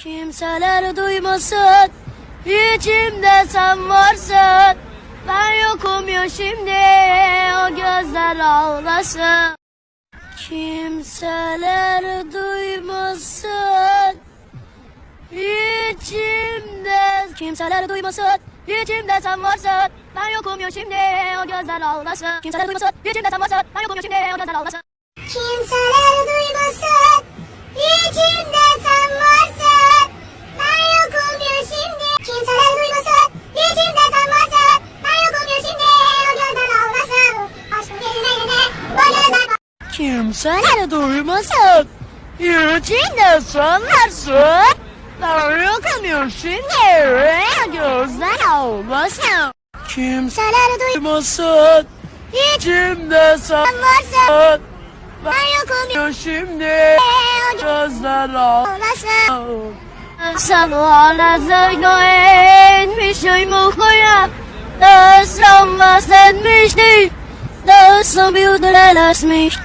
Kimseler duymasın, içimde sen varsın. Ben yokum ya şimdi, o gözler ağlasın. Kimseler duymasın, içimde. Kimseler duymasın, içimde sen varsın. Ben yokum ya şimdi, o gözler ağlasın. Kimseler duymasın, içimde sen varsın. Ben yokum ya şimdi, o gözler ağlasın. Kimseler duymasın, içimde sen varsın. Ben yokum ya şimdi. Kimseler duymasın, içimde sen varsın. Ben yokum ya şimdi. O gözler ağlasın. Aşkın eline eline, o gözler. Kimseler duymasın, içimde sen varsın. Ben yokum ya şimdi, gözler ağlasın. Kimseler duymasın, içimde sen varsın. Ben yokum ya şimdi, gözler ağlasın. Sana zeynoenmişim okuya, desram vasletmişti, desam yudrelaşmış.